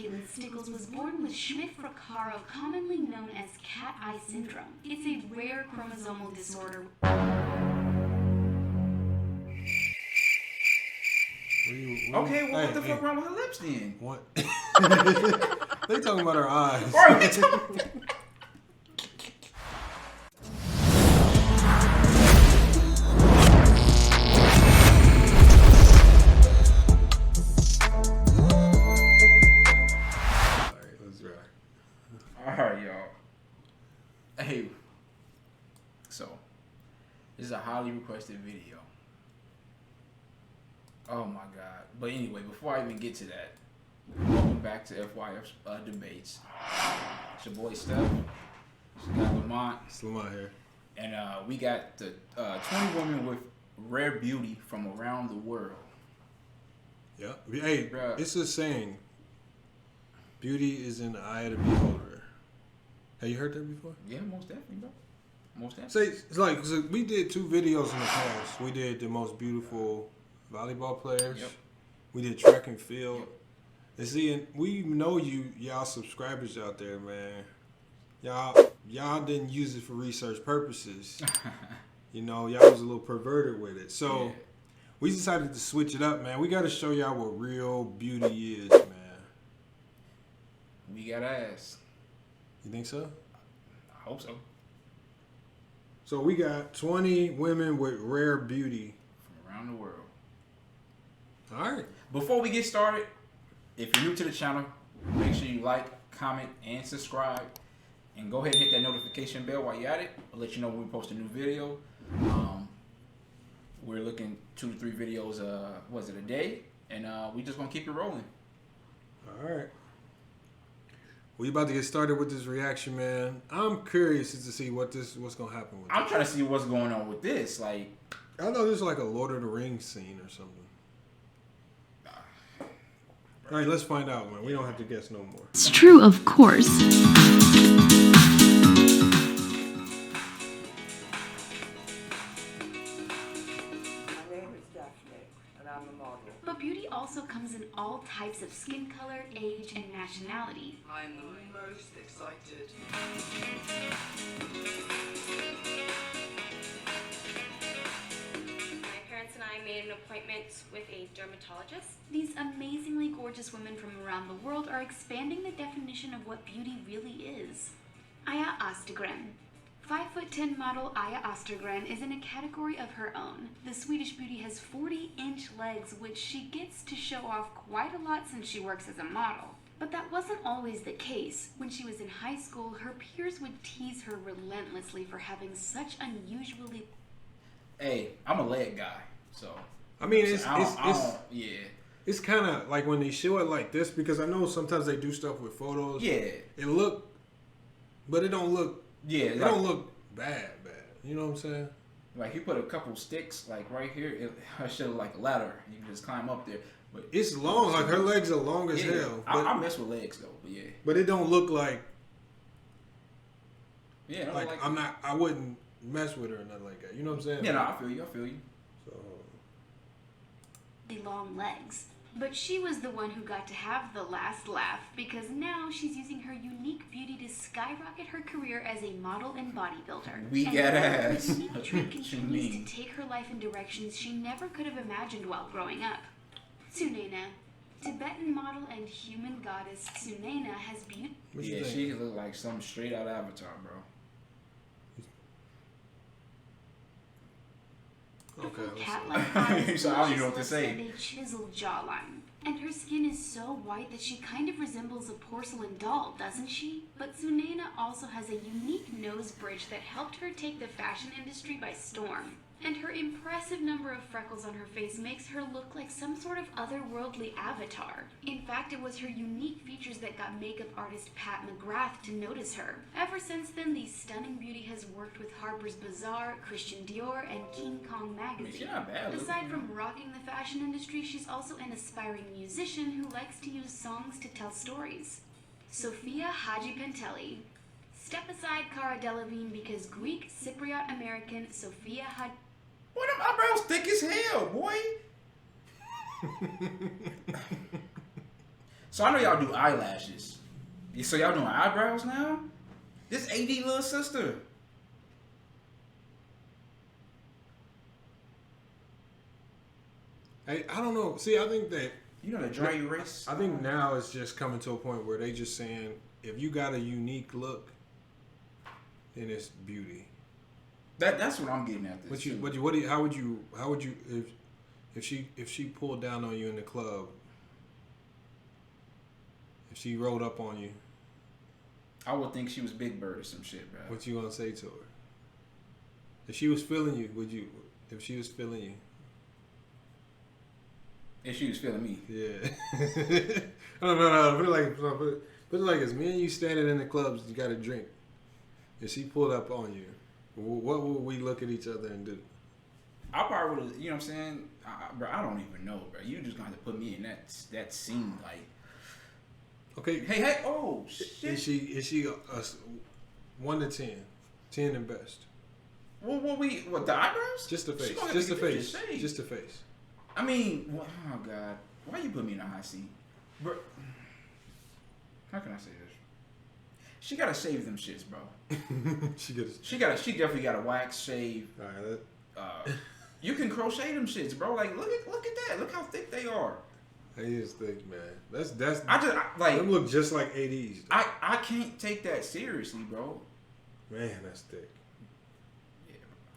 American, Stickles was born with Schmidt-Fracaro, commonly known as cat eye syndrome. It's a rare chromosomal disorder. Okay, well, what the fuck wrong with her lips then? What? They talking about her eyes. Alright, y'all. Hey, so this is a highly requested video. Oh my god. But anyway, before I even get to that, welcome back to FYF Debates. It's your boy Steph. It's your guy Lamont. It's Lamont here. And we got the 20 women with rare beauty from around the world. Yeah. Hey, bruh. It's a saying. Beauty is in the eye of the beholder. Have you heard that before? Yeah, most definitely, bro. Most definitely. Say, it's like, so we did 2 videos in the past. We did the most beautiful volleyball players. Yep. We did track and field. Yep. And see, and we know y'all subscribers out there, man. Y'all didn't use it for research purposes. You know, y'all was a little perverted with it. So yeah. We decided to switch it up, man. We got to show y'all what real beauty is, man. We got ass. You think so? I hope so. So we got 20 women with rare beauty from around the world. All right. Before we get started, if you're new to the channel, make sure you like, comment, and subscribe. And go ahead and hit that notification bell while you're at it. I'll let you know when we post a new video. We're looking 2 to 3 videos, a day? And we just gonna keep it rolling. All right. We about to get started with this reaction, man. I'm curious to see what's gonna happen with I'm trying to see what's going on with this. Like, I know this is like a Lord of the Rings scene or something. All right, let's find out, man. We don't have to guess no more. It's true, of course. But beauty also comes in all types of skin color, age, and nationality. I'm the most excited. My parents and I made an appointment with a dermatologist. These amazingly gorgeous women from around the world are expanding the definition of what beauty really is. Aya Östergren. 5'10" model Aya Östergren is in a category of her own. The Swedish beauty has 40-inch legs, which she gets to show off quite a lot since she works as a model. But that wasn't always the case. When she was in high school, her peers would tease her relentlessly for having such unusually... Hey, I'm a leg guy, so... I mean, it's It's kind of like when they show it like this, because I know sometimes they do stuff with photos. Yeah. It look... But it don't look... Yeah, it don't look bad. You know what I'm saying? Like, you put a couple sticks, like, right here. It should look like a ladder. You can just climb up there. But it's long. Like, her legs are long as hell. But I mess with legs, though. But, yeah. But it don't look like... Yeah, like I wouldn't mess with her or nothing like that. You know what I'm saying? Yeah, no, I feel you. So... The long legs. But she was the one who got to have the last laugh, because now she's using her unique beauty to skyrocket her career as a model and bodybuilder. We got ass. Her unique trait continues to take her life in directions she never could have imagined while growing up. Sunena. Tibetan model and human goddess Sunena has beauty. Yeah, she look like some straight out Avatar, bro. Okay, cat-like eyes, so I don't even know what to say. And a chiseled jawline. And her skin is so white that she kind of resembles a porcelain doll, doesn't she? But Sunena also has a unique nose bridge that helped her take the fashion industry by storm. And her impressive number of freckles on her face makes her look like some sort of otherworldly avatar. In fact, it was her unique features that got makeup artist Pat McGrath to notice her. Ever since then, the stunning beauty has worked with Harper's Bazaar, Christian Dior, and King Kong magazine. Aside from rocking the fashion industry, she's also an aspiring musician who likes to use songs to tell stories. Sofia Hajipantelli. Step aside Cara Delevingne because Greek Cypriot American Sofia Hajipantelli. Boy, them eyebrows thick as hell, boy. So I know y'all do eyelashes. So y'all doing eyebrows now? This AD little sister. Hey, I don't know. See, I think that You know the dry erase? I think now it's just coming to a point where they just saying if you got a unique look, then it's beauty. That's what I'm getting at. This How would you if she pulled down on you in the club, if she rolled up on you, I would think she was Big Bird or some shit, bro. what you gonna say to her? If she was feeling you, if she was feeling you? If she was feeling me. Yeah. No. Put it like it's me and you standing in the clubs. You got a drink. If she pulled up on you, what would we look at each other and do? I probably would, you know what I'm saying? Bro, I don't even know, bro. You just gonna have to put me in that scene, like. Okay. Hey, oh shit. Is she a 1 to 10? 10 and best. What the eyebrows? Just the She face. gonna Just the have to get face. shade. Just the face. I mean, oh god, why you put me in a hot seat, bro? How can I say this? She gotta shave them shits, bro. She definitely got a wax shave. All right. You can crochet them shits, bro. Like look at that. Look how thick they are. He is thick, man. That's. Like them look just like 80s. I can't take that seriously, bro. Man, that's thick. Yeah.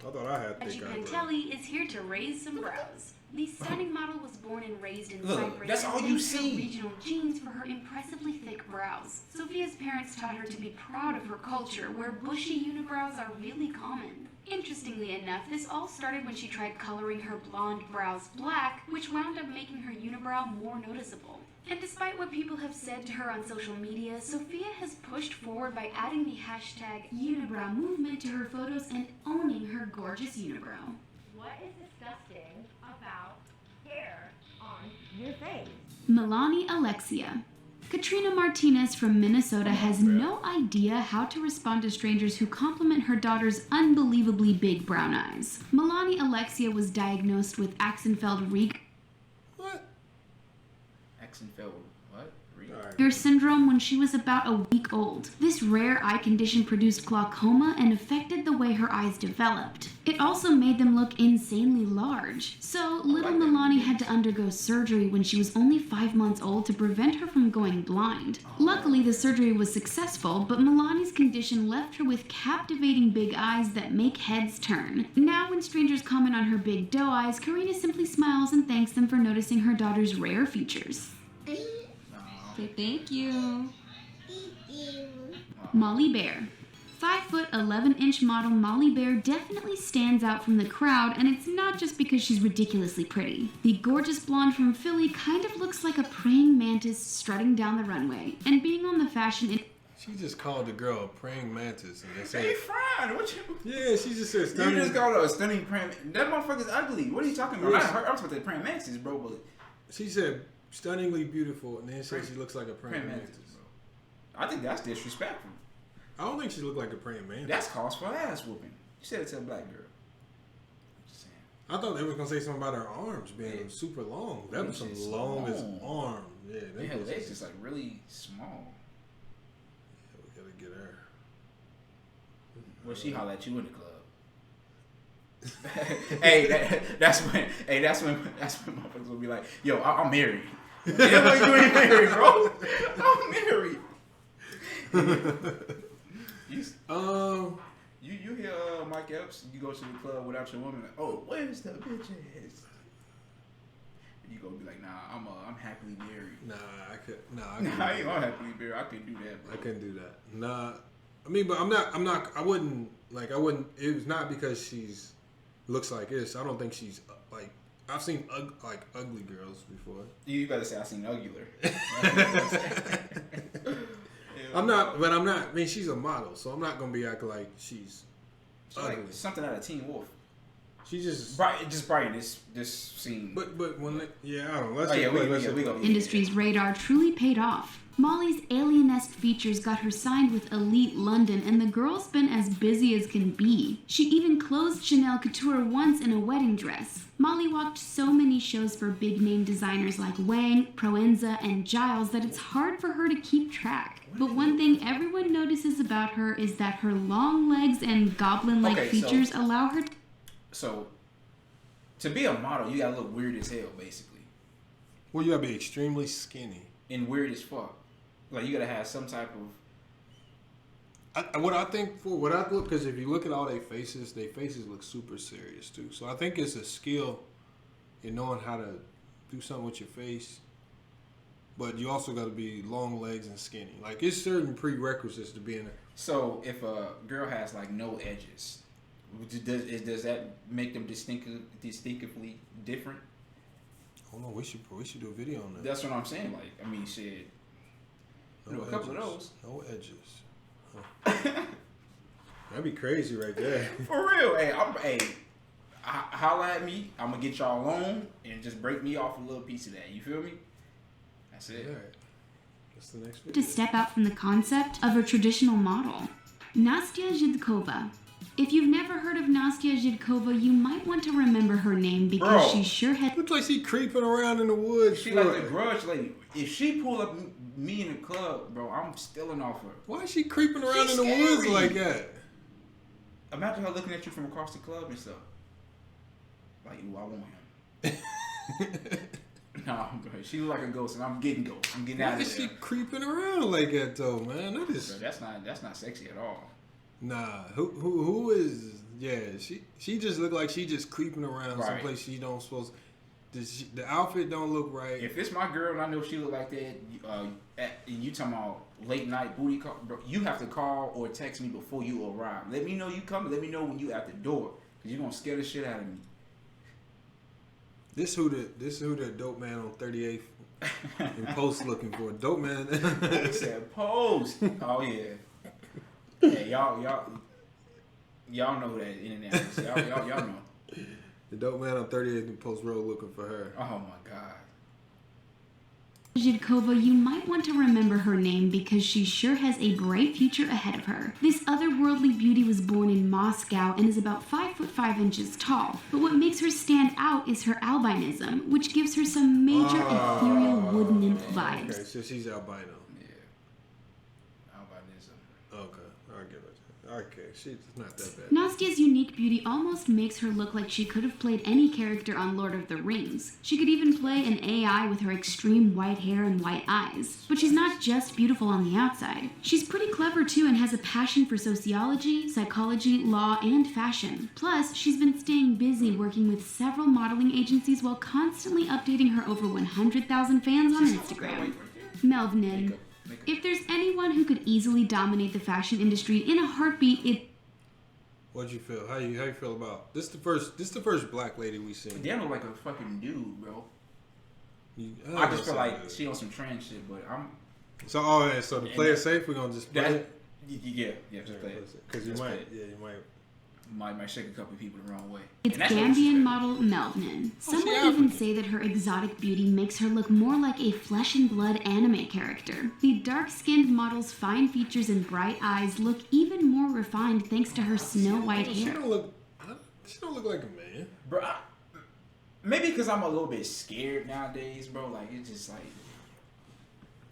I thought I had thick eyebrows. Pantelli is here to raise some brows. The stunning model was born and raised in Look, Cyprus that's all and you thanks to see. regional genes for her impressively thick brows. Sophia's parents taught her to be proud of her culture, where bushy unibrows are really common. Interestingly enough, this all started when she tried coloring her blonde brows black, which wound up making her unibrow more noticeable. And despite what people have said to her on social media, Sophia has pushed forward by adding the hashtag unibrow movement to her photos and owning her gorgeous unibrow. What is disgusting about hair on your face? Milani Alexia. Katrina Martinez from Minnesota has no idea how to respond to strangers who compliment her daughter's unbelievably big brown eyes. Milani Alexia was diagnosed with Axenfeld-Rieger What? Axenfeld, what? syndrome when she was about a week old. This rare eye condition produced glaucoma and affected the way her eyes developed. It also made them look insanely large. So little Milani had to undergo surgery when she was only 5 months old to prevent her from going blind. Luckily, the surgery was successful, but Milani's condition left her with captivating big eyes that make heads turn. Now when strangers comment on her big doe eyes, Karina simply smiles and thanks them for noticing her daughter's rare features. Okay, thank you. Molly Bear. 5'11" model Molly Bear definitely stands out from the crowd, and it's not just because she's ridiculously pretty. The gorgeous blonde from Philly kind of looks like a praying mantis strutting down the runway, and being on the fashion She just called the girl a praying mantis, and they said, Hey, fried. What you? "Yeah, she just said You stunning." just called her a stunning praying. That motherfucker's ugly. What are you talking about? Yes. I was about to say praying mantis, bro. But She said stunningly beautiful, and then said she looks like a praying praying mantis. mantis, bro. I think that's disrespectful. I don't think she looked like a praying mantis. That's cause for ass whooping. You said it to a black girl. I'm just saying. I thought they were gonna say something about her arms being super long. That was some She's longest long. arm. Yeah, They had legs just like really small. We gotta get her. Well, she holler at you in the club. Hey, that's when motherfuckers will be like, "Yo, I'm married." Yeah, like you ain't married, bro. I'm married. You hear Mike Epps? You go to the club without your woman. Like, oh, where's the bitch ass? You gonna be like, nah, I'm happily married. Nah, I ain't happily married. I couldn't do that, bro. I couldn't do that. Nah, I mean, but I wouldn't. It was not because she's looks like this. I don't think she's like. I've seen ugly girls before. You better say I seen uggular. I'm not. I mean, she's a model, so I'm not gonna be acting like she's ugly. Like something out of Teen Wolf. She just. Probably this scene. But when I don't know. Let's Oh, yeah, we we go. industry's radar truly paid off. Molly's alien-esque features got her signed with Elite London, and the girl's been as busy as can be. She even closed Chanel Couture once in a wedding dress. Molly walked so many shows for big-name designers like Wang, Proenza, and Giles that it's hard for her to keep track. But one thing everyone notices about her is that her long legs and goblin-like features allow her to... So, to be a model, you gotta look weird as hell, basically. Well, you gotta be extremely skinny. And weird as fuck. Like, you gotta have some type of... Because if you look at all their faces look super serious too. So I think it's a skill in knowing how to do something with your face. But you also got to be long legs and skinny. Like, it's certain prerequisites to being a... So, if a girl has, like, no edges, does that make them distinctively different? Oh, no, we should do a video on that. That's what I'm saying. Like, I mean, shit. No a couple of those. No edges. Huh. That'd be crazy right there. For real. Hey, holla at me. I'm going to get y'all on and just break me off a little piece of that. You feel me? That's it. All right. That's the next video. To step out from the concept of a traditional model. Nastya Zhidkova. If you've never heard of Nastya Zhidkova, you might want to remember her name because she sure had... Looks like she creeping around in the woods. She like the grudge lady. If she pull up me in the club, bro, I'm stealing off her. Why is she creeping around in the woods like that? Imagine her looking at you from across the club and stuff. Like, ooh, I want him. No, she look like a ghost, and I'm getting ghost. I'm getting out of there. Why is she creeping around like that, though, man? Bro, that's not sexy at all. Nah, who is? Yeah, she just look like she just creeping around someplace she don't supposed. The outfit don't look right. If it's my girl and I know she look like that, and you talking about late night booty call, bro, you have to call or text me before you arrive. Let me know you coming. Let me know when you at the door, cause you gonna scare the shit out of me. This who the dope man on 38th in Post looking for. Dope man. He said Post. Oh yeah. Hey, y'all know who that internet is. Y'all know. The dope man on 38th in Post Road looking for her. Oh my god. Zhidkova, you might want to remember her name because she sure has a bright future ahead of her. This otherworldly beauty was born in Moscow and is about 5'5" tall. But what makes her stand out is her albinism, which gives her some major ethereal wood nymph vibes. Okay, so she's albino. Yeah. Albinism. Okay, I get it. Okay, she's not that bad. Nastya's unique beauty almost makes her look like she could have played any character on Lord of the Rings. She could even play an AI with her extreme white hair and white eyes. But she's not just beautiful on the outside. She's pretty clever too and has a passion for sociology, psychology, law, and fashion. Plus, she's been staying busy working with several modeling agencies while constantly updating her over 100,000 fans on Instagram. Melvin. If there's anyone who could easily dominate the fashion industry in a heartbeat, What'd you feel? How you feel about this? The first black lady we seen. Damn, look like a fucking dude, bro. I just feel like she on some trans shit, but I'm. So to play it safe, we're gonna just play it. Yeah, just play it. Because you might shake a couple people the wrong way. it's Gambian model Melvin. Some would even say that her exotic beauty makes her look more like a flesh and blood anime character. The dark-skinned model's fine features and bright eyes look even more refined thanks to her snow white hair. She don't look like a man, Bro, maybe because I'm a little bit scared nowadays, bro. Like, it's just like...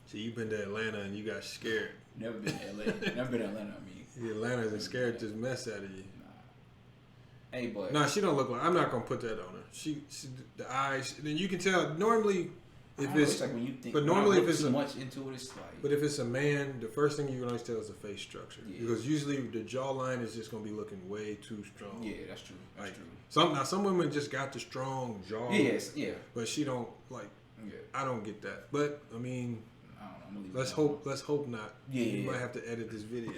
So you been to Atlanta and you got scared. Never been to LA. Never been to Atlanta, I mean. Atlanta's scared this mess out of you. Hey, but No, she don't look like. I'm not gonna put that on her. She the eyes. Then you can tell. Normally, if it's like when you think, but normally if it's too much into it, it's like. But if it's a man, the first thing you can always tell is the face structure because usually the jawline is just gonna be looking way too strong. Yeah, that's true. That's true. Some women just got the strong jaw. Yes, yeah. But she don't like. Yeah. I don't get that. But I mean. I don't know. Let's hope not. Yeah. You might have to edit this video.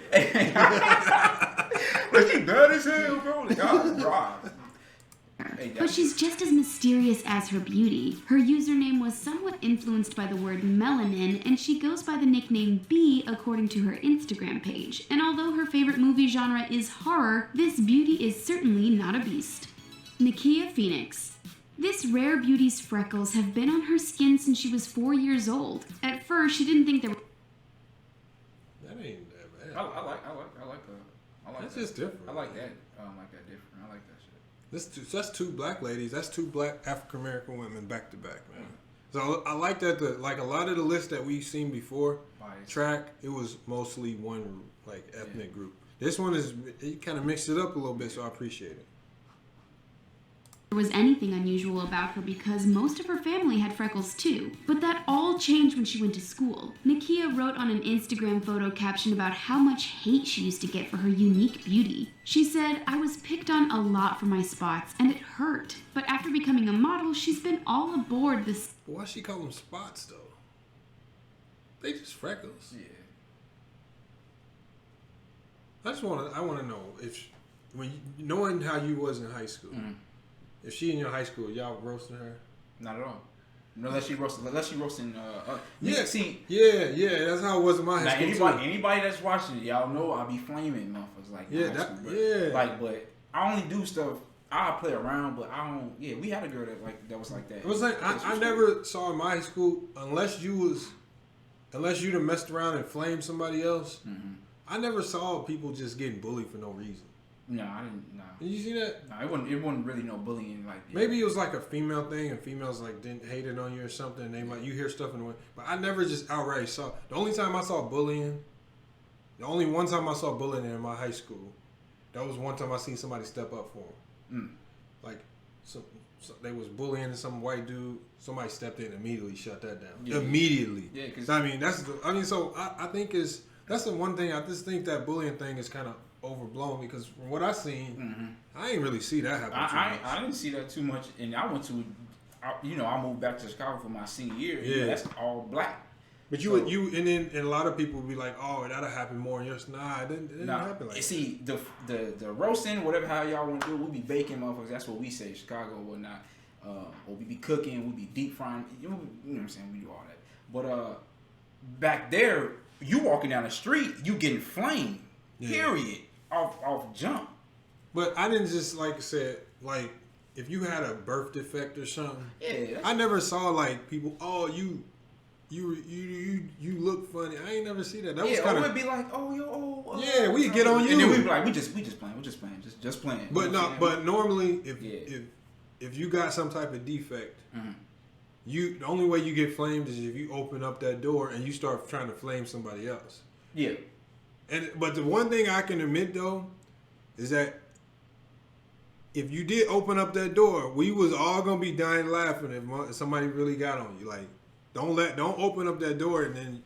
But she bad as hell, bro. Like, oh, But she's just as mysterious as her beauty. Her username was somewhat influenced by the word melanin, and she goes by the nickname B according to her Instagram page. And although her favorite movie genre is horror, this beauty is certainly not a beast. Nakia Phoenix. This rare beauty's freckles have been on her skin since she was 4 years old. At first, she didn't think there were... That's just different. I like that. I like that different. I like that shit. That's two black ladies. That's two black African American women back to back, man. So I like that. A lot of the lists that we've seen before, track, it was mostly one like ethnic group. This one it kind of mixed it up a little bit, so I appreciate it. There was anything unusual about her because most of her family had freckles too. But that all changed when she went to school. Nakia wrote on an Instagram photo caption about how much hate she used to get for her unique beauty. She said, "I was picked on a lot for my spots and it hurt. But after becoming a model, she's been all aboard this." Why she call them spots though? They just freckles. Yeah. I want to know knowing how you was in high school. Mm-hmm. If she in your high school, y'all roasting her? Not at all. No, unless she roasting. Yeah, see. Yeah. That's how it was in my high school. Anybody that's watching it, y'all know I be flaming motherfuckers like But I only do stuff. I play around, but I don't. Yeah, we had a girl that was like that. It was like I never saw in my high school unless you'd have messed around and flamed somebody else. Mm-hmm. I never saw people just getting bullied for no reason. No, I didn't. No. Did you see that? No, it wasn't really no bullying like that. Maybe it was like a female thing, and females like didn't hate it on you or something. And you hear stuff in the way, but I never just outright saw. The only time I saw bullying, the only one time I saw bullying in my high school, that was one time I seen somebody step up for them. Like, so they was bullying some white dude. Somebody stepped in and immediately shut that down. Yeah. Immediately. Yeah, because I think that's the one thing. I just think that bullying thing is kind of overblown because from what I seen, I ain't really see that happen too much. I didn't see that too much, and I moved back to Chicago for my senior year. Yeah, that's all black. But and a lot of people would be like, "Oh, that'll happen more." And yours, nah, it didn't happen like that. See, the roasting, whatever how y'all want to do, we be baking motherfuckers. That's what we say, in Chicago or whatnot. Or we be cooking, we be deep frying. You know what I'm saying? We do all that. But back there, you walking down the street, you getting flamed. Yeah. Period. Off jump. But I didn't just like I said, like if you had a birth defect or something. Yeah. I never saw like people. Oh, you look funny. I ain't never see that. That was kind of. We'd be like, oh. Yeah, we get on you. And then we'd be like, we just playing, just playing. But no, but normally if you got some type of defect, the only way you get flamed is if you open up that door and you start trying to flame somebody else. Yeah. But the one thing I can admit though is that if you did open up that door, we was all gonna be dying laughing if somebody really got on you. Like, don't open up that door and then.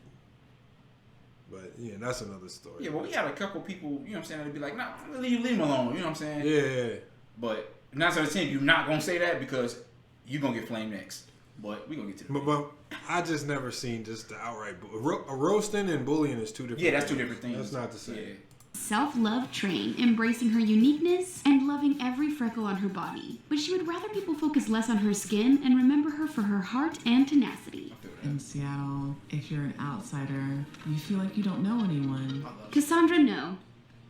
But yeah, that's another story. Yeah, but we had a couple people, you know what I'm saying, that'd be like, nah, leave him alone, you know what I'm saying? Yeah. But 9 out of 10, you're not gonna say that because you're gonna get flamed next. But we gonna get to that. But I just never seen just the outright roasting and bullying is two different. Yeah, that's two different things. That's not the same. Yeah. Self-love train, embracing her uniqueness and loving every freckle on her body. But she would rather people focus less on her skin and remember her for her heart and tenacity. In Seattle, if you're an outsider, you feel like you don't know anyone. Cassandra No.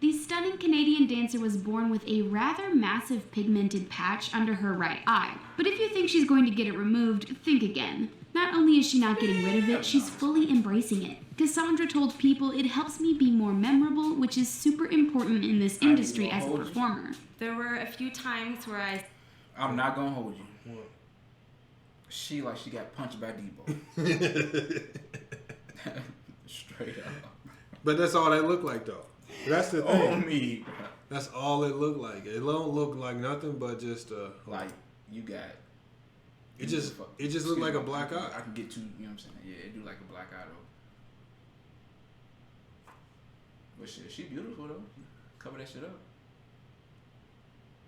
The stunning Canadian dancer was born with a rather massive pigmented patch under her right eye. But if you think she's going to get it removed, think again. Not only is she not getting rid of it, she's fully embracing it. Cassandra told people, "It helps me be more memorable, which is super important in this industry as a performer." There were a few times where I'm not gonna hold you. What? She got punched by Debo. Straight up. But that's all that looked like though. That's the thing. On me. That's all it looked like. It don't look like nothing but just like you got. It just looked like a black eye. I can get to, you know what I'm saying? Yeah, it do like a black eye though. But shit, she beautiful though. Cover that shit up.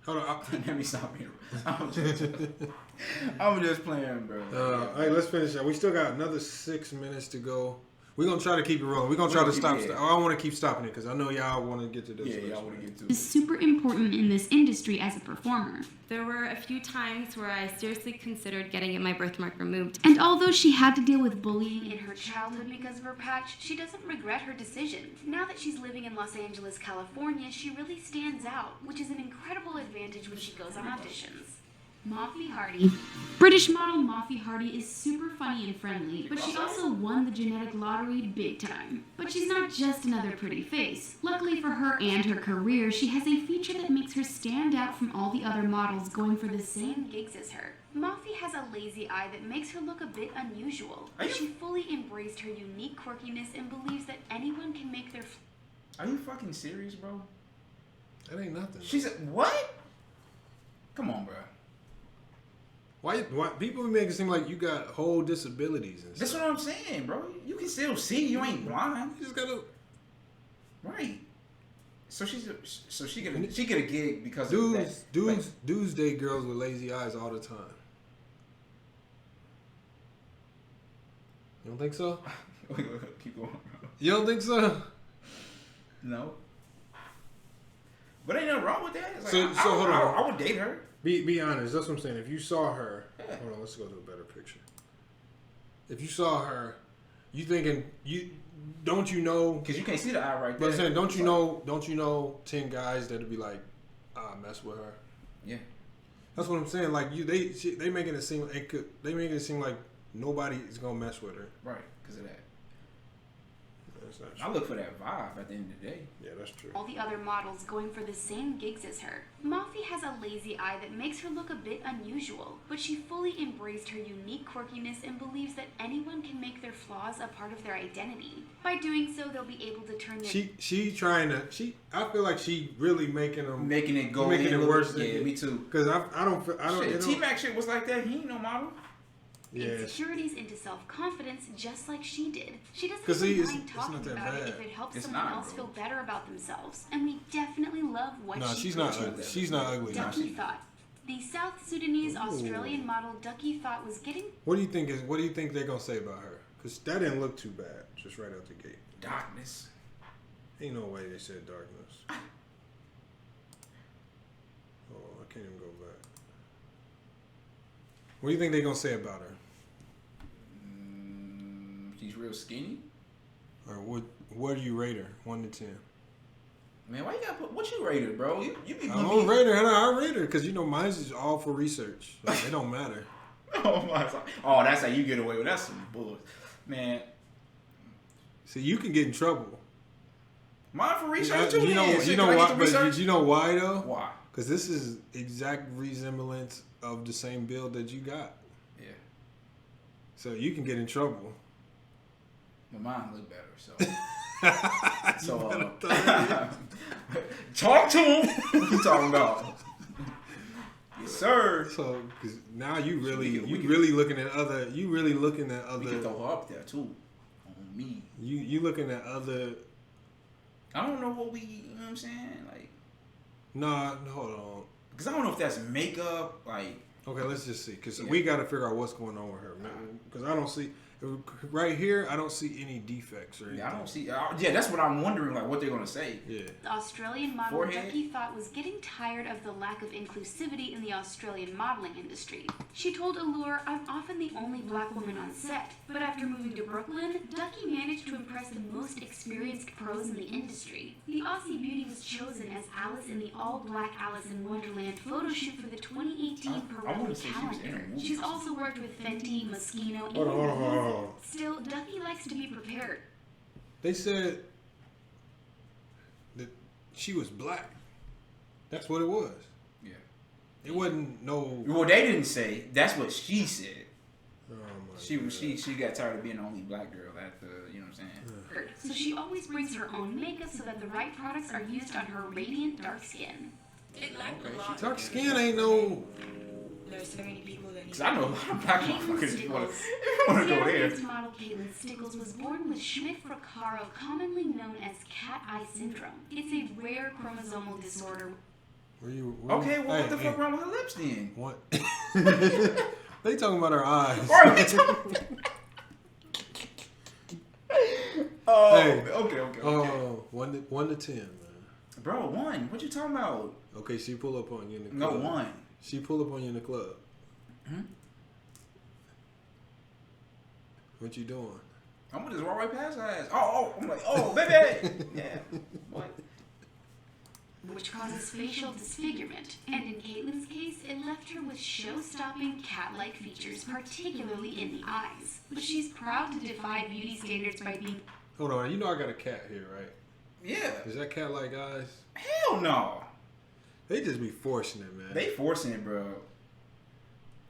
Hold on. Let me stop here. I'm just playing, bro. All right, let's finish up. We still got another 6 minutes to go. We're going to try to keep it rolling. We're going to try to stop. I don't want to keep stopping it because I know y'all want to get to this. Yeah, y'all want to get to it. Is super important in this industry as a performer. there were a few times where I seriously considered getting my birthmark removed. And although she had to deal with bullying in her childhood because of her patch, she doesn't regret her decision. Now that she's living in Los Angeles, California, she really stands out, which is an incredible advantage when she goes on auditions. Mafi Hardy. British model Mafi Hardy is super funny and friendly, but she also won the genetic lottery big time. But she's not just another pretty face. Luckily for her and her career, she has a feature that makes her stand out from all the other models going for the same gigs as her. Mafi has a lazy eye that makes her look a bit unusual, but she fully embraced her unique quirkiness and believes that anyone can make their... Are you fucking serious, bro? That ain't nothing. She said, what? Come on, bro. Why people be making it seem like you got whole disabilities and That's stuff? what I'm saying, bro. You can still see. You ain't blind. You just gotta. Right. So she get a gig because of that. Dudes date girls with lazy eyes all the time. You don't think so? Keep going. You don't think so? No. But ain't nothing wrong with that. It's like, So hold on. I would date her. Be honest. That's what I'm saying. If you saw her, Yeah. hold on. Let's go to a better picture. If you saw her, you thinking don't you know? Because you can't see the eye right But there. I'm saying, don't you know 10 guys that'd be like, mess with her. Yeah. That's what I'm saying. Like they making it seem like nobody is gonna mess with her. Right. Because of that. That's not I true. look for that vibe at the end of the day. Yeah, that's true. all the other models going for the same gigs as her. Mafi has a lazy eye that makes her look a bit unusual, but she fully embraced her unique quirkiness and believes that anyone can make their flaws a part of their identity. By doing so, they'll be able to turn their... I feel like she really making them Making it go making in it worse. Yeah, me too. Because I don't. Shit, T-Mac shit was like that. He ain't no model. Yeah. insecurities into self-confidence just like she did. She 'Cause doesn't see, mind it's talking not that about it bad. if it helps It's someone not, else bro. feel better about themselves. And we definitely love what No, she she's not. preaches. She's not ugly. No, Ducky Thought. The South Sudanese Ooh. Australian model Ducky Thought was getting... What do you think they're gonna say about her? Because that didn't look too bad, just right out the gate. Darkness. Ain't no way they said darkness. Oh, I can't even go back. What do you think they're gonna say about her? She's real skinny. Or what do you rate her? 1 to 10. Man, why you gotta put... What you rate her, bro? You be... I don't rate her. I rate her because mine's is all for research. Like, it don't matter. Oh, my God. Oh, that's how you get away with that. That's some bullshit. Man, See, you can get in trouble. mine for research too. You know, then. Shit, you know can I why? get the But research? you know why though? Why? Because this is exact resemblance of the same build that you got. Yeah. So you can get in trouble. But mine look better, so... talk to him. What you talking about? Yes, sir. So, cause now you really, we you can- really looking at other. You really looking at We can other. throw her up there, too. On me. You looking at other. I don't know what we... You know what I'm saying? Like... Nah, hold on. Because I don't know if that's makeup, like... Okay, let's just see. Because Yeah. we got to figure out what's going on with her. Because I don't see right here. I don't see any defects or anything. Yeah, I don't see... yeah, that's what I'm wondering, like, what they're going to say. Yeah. The Australian model Forehead? Ducky Thought was getting tired of the lack of inclusivity in the Australian modeling industry. She told Allure, "I'm often the only black woman on set, but after moving to Brooklyn, Ducky managed to impress the most experienced pros in the industry." The Aussie beauty was chosen as Alice in the all-black Alice in Wonderland photo shoot for the 2018 I Pirelli wanna say she was in a calendar. movie. She's also worked with Fenty, Moschino, and Hold on. Still, Ducky likes to be prepared. They said that she was black. That's what it was. Yeah. It wasn't no. Well, they didn't say. That's what she said. Oh my She got tired of being the only black girl at the... You know what I'm saying? So she always brings her own makeup so that the right products are used on her radiant dark skin. It lacked a lot. Dark skin ain't no. There's so many people that need. Because I know a lot of black Caitlin motherfuckers if you want Stickles. to go there. Seattle-based model Caitlin Stickles was born with Schmidt-Fracaro, commonly known as cat eye syndrome. It's a rare chromosomal disorder. Okay, well, what the fuck wrong with her lips then? What? They talking about her eyes. Oh, Hey. okay. Oh, 1 to 10, man. Bro, 1. What you talking about? Okay, she pull up on you in the No, club. 1. She pull up on you in the club. Hmm? What you doing? I'm gonna just walk right past her ass. I'm like, oh, baby. Yeah. What? which causes facial disfigurement. And in Caitlin's case, it left her with show-stopping cat-like features, particularly in the eyes. But she's proud to defy beauty standards by being... Hold on, you know I got a cat here, right? Yeah. Is that cat like eyes? Hell no. They just be forcing it, man. They forcing it, bro.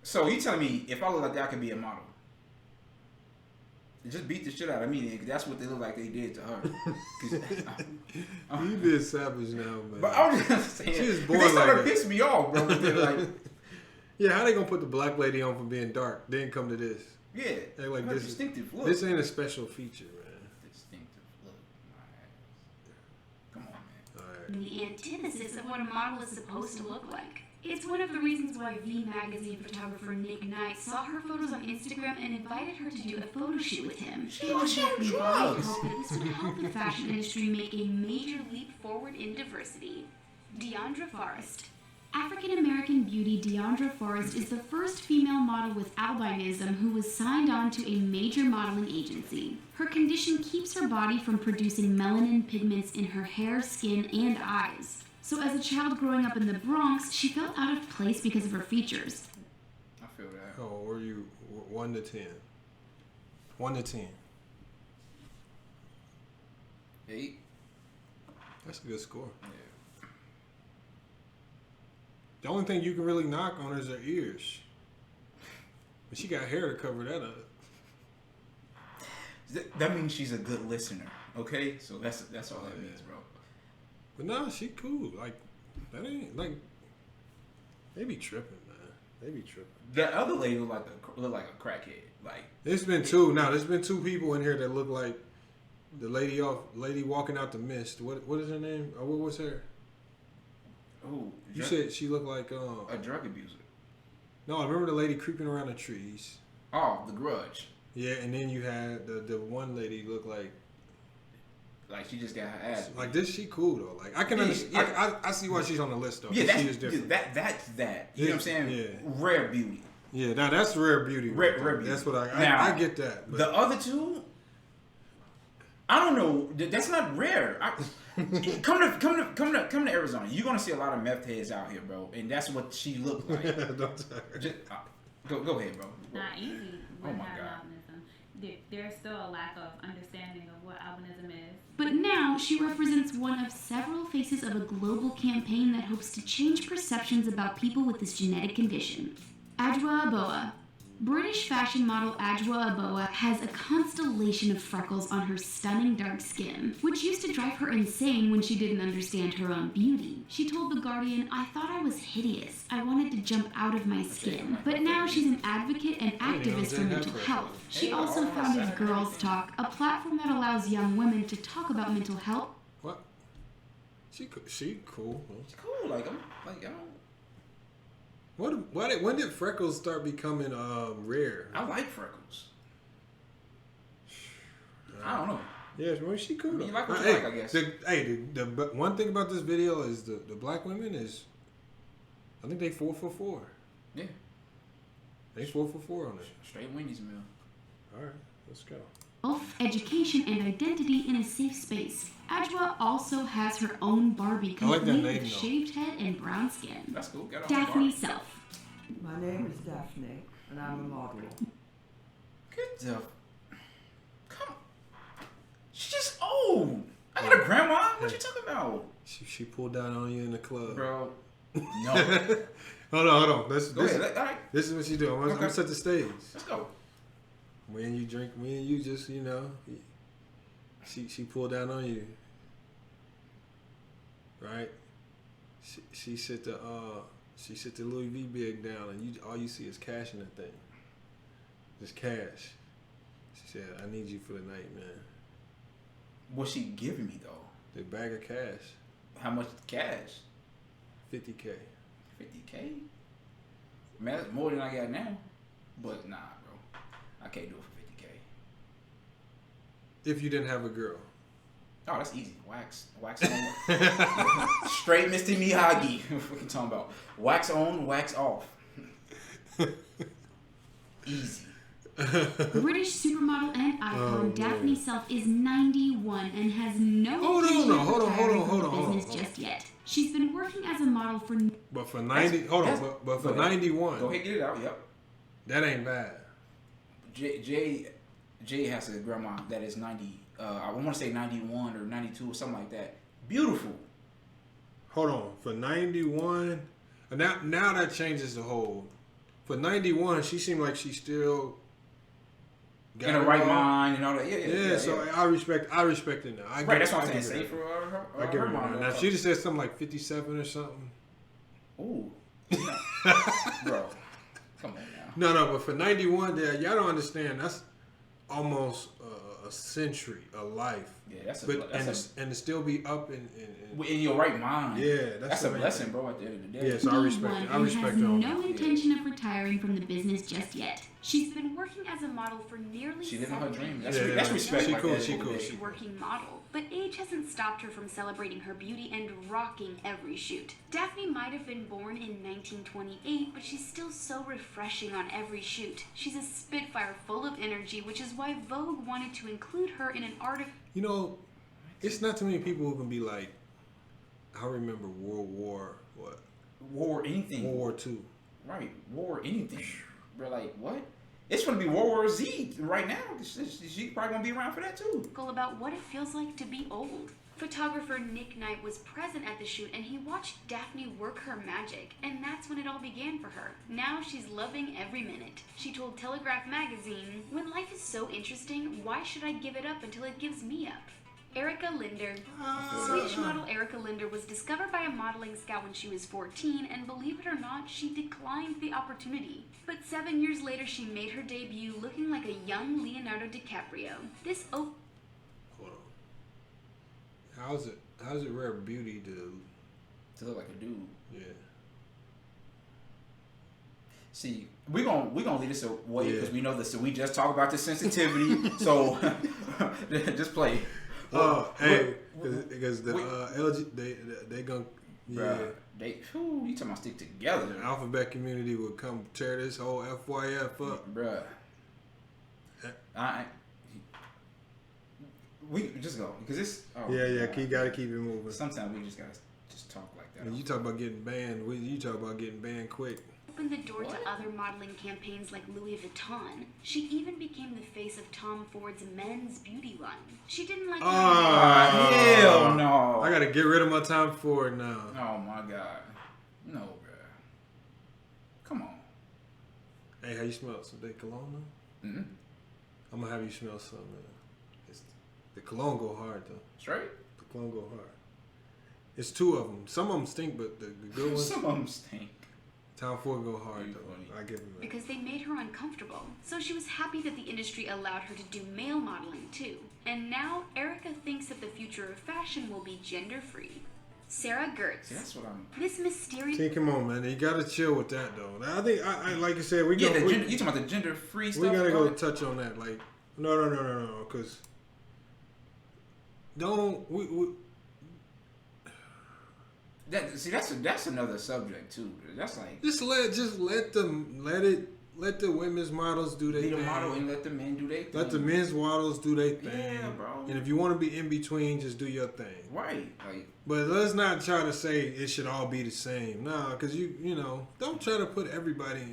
So you telling me if I look like that, I could be a model? Just beat the shit out of me, then, 'cause that's what they look like they did to her. You been savage now, man. But I'm just saying, she was they born like started that. to piss me off, bro. They're like, yeah, how they gonna put the black lady on for being dark, then come to this? yeah, They like her this. distinctive look. This ain't a special feature, man. Distinctive look. My ass. Come on, man. All right. the antithesis of what a model is supposed to look like. It's one of the reasons why V Magazine photographer Nick Knight saw her photos on Instagram and invited her to do a photo shoot with him. He was on combined drugs. hope that this would help the fashion industry make a major leap forward in diversity. Deandra Forrest. African-American beauty Deandra Forrest is the first female model with albinism who was signed on to a major modeling agency. Her condition keeps her body from producing melanin pigments in her hair, skin, and eyes. So as a child growing up in the Bronx, she felt out of place because of her features. I feel that. How old were you? 1 to 10. 1 to 10. 8. That's a good score. Yeah. The only thing you can really knock on is her ears. But she got hair to cover that up. That means she's a good listener. Okay, so that's all that means, bro. But no, she cool. Like, that ain't, like, they be tripping, man. They be tripping. That other lady look like a crackhead. Like, There's been two people in here that look like the lady walking out the mist. What is her name? Or what was her? oh, You said she looked like a drug abuser. No, I remember the lady creeping around the trees. Oh, The Grudge. Yeah, and then you had the one lady look like She just got her ass. like this. She cool though. Like I can Yeah, understand. yeah. I see why she's on the list though. Yeah, 'cause that's she is different. that's that. You know what I'm saying? Yeah. Rare beauty. Yeah, now that's rare beauty. Rare there. beauty. That's what Now, I get that. But The other two, I don't know. That's not rare. Come to Arizona. You're gonna see a lot of meth heads out here, bro, and that's what she looked like. Don't tell her. Just, go ahead, bro. Not easy Oh with my having God. albinism. There's still a lack of understanding of what albinism is. But now she represents one of several faces of a global campaign that hopes to change perceptions about people with this genetic condition. Adwoa Aboa. British fashion model Adwoa Aboa has a constellation of freckles on her stunning dark skin, which used to drive her insane when she didn't understand her own beauty. She told The Guardian, "I thought I was hideous. I wanted to jump out of my skin." But now she's an advocate and activist for mental health. She also founded Girls Talk, a platform that allows young women to talk about mental health. What? She cool. It's cool. Like I don't. When did freckles start becoming rare? I like freckles. I don't know. Yeah, well, she cool. I mean, you though. like what you Hey, like, I guess. The one thing about this video is the black women is, I think they 4 for 4. Yeah. They 4 for 4 on it. Straight Wendy's meal. All right, let's go. Health, education, and identity in a safe space. Adwoa also has her own Barbie I like that complete name, with though. shaved head and brown skin. That's cool. Got Daphne Self. My name is Daphne, and I'm a model. Get the. Come on. She's just old. I got a grandma. What you talking about? She pulled down on you in the club. Bro. No. Hold on. Go ahead. All right. This is what she doing. I'm gonna set the stage. Let's go. When you drink, when you just, she pulled down on you, right? She sit the Louis V bag down, and all you see is cash in the thing. Just cash. She said, "I need you for the night, man." What's she giving me though? The bag of cash, How much cash? $50K. 50K? Man, that's more than I got now. But nah, bro. I can't do it for 50K. If you didn't have a girl. Oh, that's easy. Wax on. Straight Mr. Miyagi. What you talking about? Wax on, wax off. Easy. British supermodel and icon Daphne Self is 91 and has no intention of retiring from the business just yet. She's been working as a model for. But for 90, hold on, but for 91, Go ahead, get it out. Yep. that ain't bad. Jay has a grandma that is 90. I want to say 91 or 92 or something like that. Beautiful. Hold on, for 91, now that changes the whole. For 91, she seemed like she still got In the right mind and all that. Yeah. So I respect it now. Right, that's what I'm saying. Say for her. I give her mom. now. If she just said something like 57 or something. Ooh. Bro. Come on now. No, but for 91, y'all don't understand. That's almost a century, a life. Yeah, that's and to still be up in your right mind. Yeah, that's a blessing, bro. At the end of the day. Yeah, so I respect it. I respect has her. no intention of retiring from the business just yet. She's been working as a model for nearly She living her 7 dream. years. That's respect. She like cool. that. She cool. Working model, but age hasn't stopped her from celebrating her beauty and rocking every shoot. Daphne might have been born in 1928, but she's still so refreshing on every shoot. She's a spitfire full of energy, which is why Vogue wanted to include her in an article. You know, it's not too many people who can be like, I remember World War anything. World War II. Right, war anything. Bro, like what? It's gonna be World War Z right now. She probably gonna be around for that too. About what it feels like to be old. Photographer Nick Knight was present at the shoot and he watched Daphne work her magic, and that's when it all began for her. Now she's loving every minute. She told Telegraph magazine, "When life is so interesting, why should I give it up until it gives me up?" Erica Linder. Swedish model Erica Linder was discovered by a modeling scout when she was 14, and believe it or not, she declined the opportunity. But 7 years later, she made her debut looking like a young Leonardo DiCaprio. This Hold on. How's it rare beauty to look like a dude? Yeah. See, we gonna leave this away because we know this. So we just talk about the sensitivity. So just play. Because the LG they gonna bruh, you talking about stick together? The alphabet community will come tear this whole FYF up, bruh. We just go because this. You gotta keep it moving. Sometimes we just gotta talk like that. When you talk about getting banned, you talk about getting banned quick. Opened the door to other modeling campaigns like Louis Vuitton. She even became the face of Tom Ford's men's beauty line. She didn't like. Hell no! I gotta get rid of my Tom Ford now. Oh my god, no, bruh. Come on. Hey, how you smell? Some day cologne though? Mm-hmm. I'm gonna have you smell some. The cologne go hard though. Straight? The cologne go hard. It's 2 of them. Some of them stink, but the good ones. Some of them stink. Tom Ford go hard though. I give him that. Because they made her uncomfortable. So she was happy that the industry allowed her to do male modeling too. And now Erica thinks that the future of fashion will be gender free. Sarah Gertz. See, that's what I'm. This mysterious. See, come on, man. You gotta chill with that though. I think I like I said, you talking about the gender free stuff. We gotta go touch on that. Like, no, because that's another subject too. That's like let the women's models do their thing. Be the model and let the men do their thing. Let the men's models do their thing. Yeah, bro. And if you want to be in between, just do your thing. Right. Like, but let's not try to say it should all be the same. Nah, because you know, don't try to put everybody.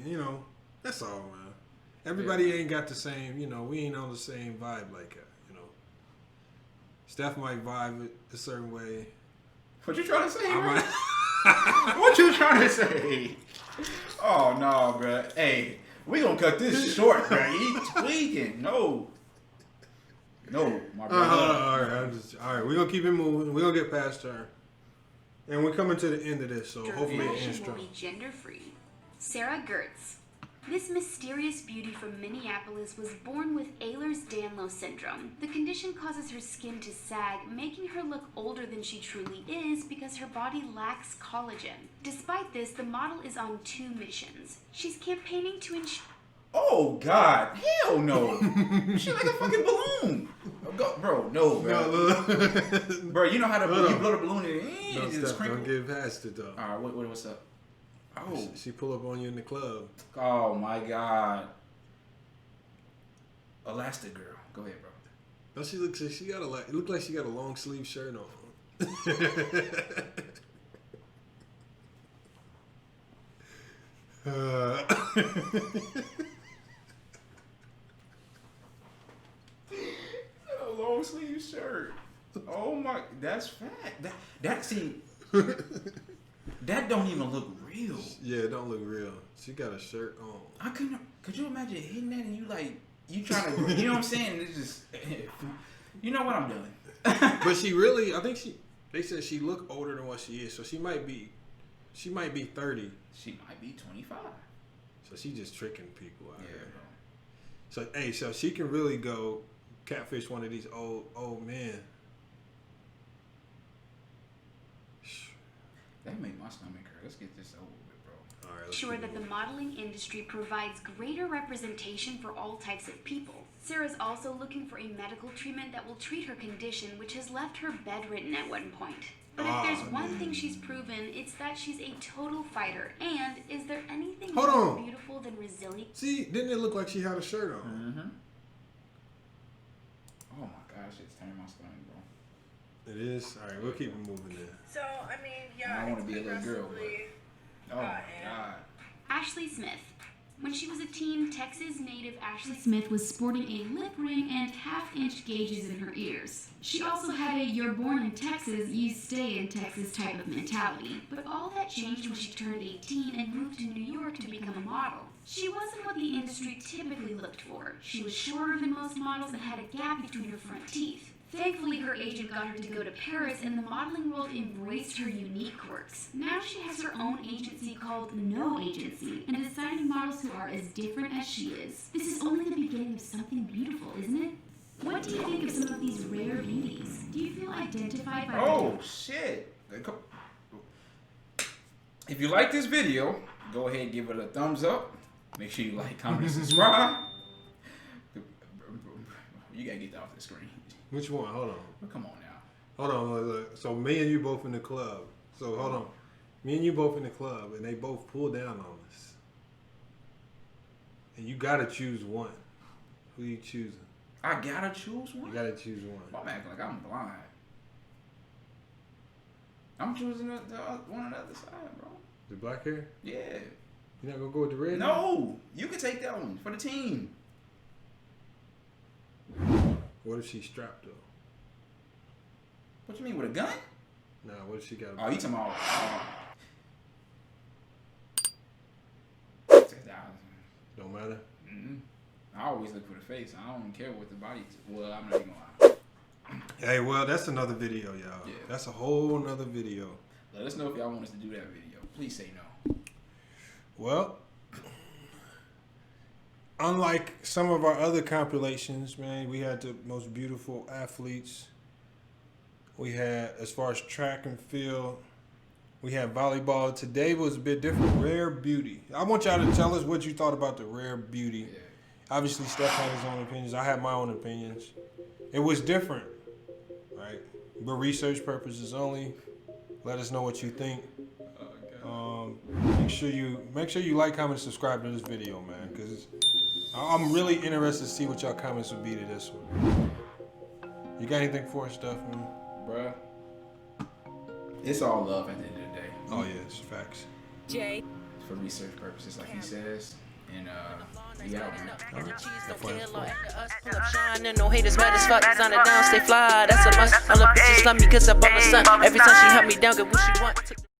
That's all, man. Everybody ain't got the same. We ain't on the same vibe like that. Steph might vibe it a certain way. What you trying to say, bro? What you trying to say? Oh no, bro. Hey, we gonna cut this short, bro. He tweaking. No, my brother. All right. We're gonna keep it moving. We're gonna get past her, and we're coming to the end of this. So hopefully it ends fashion will strong. be gender free. Sarah Gertz. This mysterious beauty from Minneapolis was born with Ehlers-Danlos syndrome. The condition causes her skin to sag, making her look older than she truly is because her body lacks collagen. Despite this, the model is on 2 missions. She's campaigning to ensure... Oh, God. Hell no. She's like a fucking balloon. Bro, no, bro. Bro, you know how to you blow the balloon in No, Steph, don't get past it, though. All right, what's up? Oh, she pull up on you in the club. Oh my God, Elastic Girl. Go ahead, bro. No, she looks. It looked like she got a long sleeve shirt on. A long sleeve shirt. Oh my, that's fat. That see, that don't even look real. Yeah, it don't look real. She got a shirt on. I couldn't. Could you imagine hitting that and you like you trying to? You know what I'm saying? It's just. You know what I'm doing. But she really, I think they said she look older than what she is, so she might be 30. She might be 25. So she just tricking people out here. Bro. So hey, so she can really go catfish one of these old men. That made my stomach hurt. Let's get this over with, bro. All right. Sure that the modeling industry provides greater representation for all types of people. Sarah's also looking for a medical treatment that will treat her condition, which has left her bedridden at one point. But if there's one thing she's proven, it's that she's a total fighter. And is there anything more beautiful than resilient? See, didn't it look like she had a shirt on? Mm-hmm. Oh my gosh, it's turning my stomach, bro. It is? All right, we'll keep it moving then. So, I mean, yeah. I want to be a little girl, but... Oh my God. Ashley Smith. When she was a teen, Texas native Ashley Smith was sporting a lip ring and half-inch gauges in her ears. She also had a "you're born in Texas, you stay in Texas" type of mentality. But all that changed when she turned 18 and moved to New York to become a model. She wasn't what the industry typically looked for. She was shorter than most models and had a gap between her front teeth. Thankfully, her agent got her to go to Paris, and the modeling world embraced her unique quirks. Now she has her own agency called No Agency, and is signing models who are as different as she is. This is only the beginning of something beautiful, isn't it? What do you think of some of these rare beauties? Do you feel identified by Oh, shit. If you like this video, go ahead and give it a thumbs up. Make sure you like, comment, subscribe. You gotta get that off the screen. Which one? Hold on. Well, come on now. Hold on. Look. So me and you both in the club. So hold on. Me and you both in the club, and they both pull down on us. And you gotta choose one. Who you choosing? I gotta choose one? You gotta choose one. I'm acting like I'm blind. I'm choosing the one on the other side, bro. The black hair? Yeah. You're not gonna go with the red? No. You can take that one for the team. What if she's strapped though? What you mean, with a gun? Nah, what if she got a Oh, you talking about... Don't matter? Mm-hmm. I always look for the face. I don't care what the body... Well, I'm not even gonna lie. Hey, well, that's another video, y'all. Yeah. That's a whole nother video. Let us know if y'all want us to do that video. Please say no. Well, unlike some of our other compilations, man, we had the most beautiful athletes. We had, as far as track and field, we had volleyball. Today was a bit different. Rare beauty. I want y'all to tell us what you thought about the rare beauty. Yeah. Obviously, Steph had his own opinions. I had my own opinions. It was different, right? But research purposes only. Let us know what you think. Make sure you like, comment, subscribe to this video, man, because I'm really interested to see what y'all comments would be to this one. You got anything for us, Steph, man? Bruh. It's all love at the end of the day. Oh yeah, it's facts. Jay. For research purposes, like he says. And we out, man. Pull up shining, no haters mad as fuck. Designer down, stay fly, that's a must. All the bitches love me cause I bought my son. Every time she help me down, get what she want.